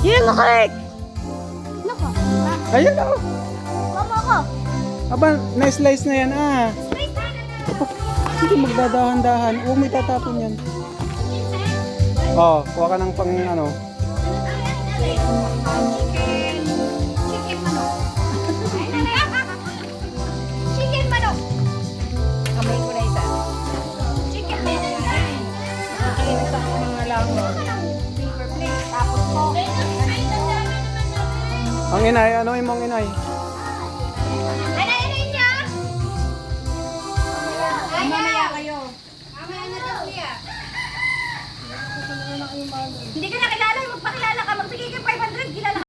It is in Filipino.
Yan, makalik! Ayun na! Mama ko! Aba, na-slice na yan ah. Sige, magdadahan-dahan. Huwag may tatapon yan. Oh, kuha ka ng pang ano. Chicken manok! Kamay ko na isa. Chicken manok! Nakakalimutan ko mga lamang. Paper plate. Tapos po. Ang inay, ano yung mong inay? Ano niya? Mamaya kayo. Mamaya na daw niya. Hindi ka nakilala.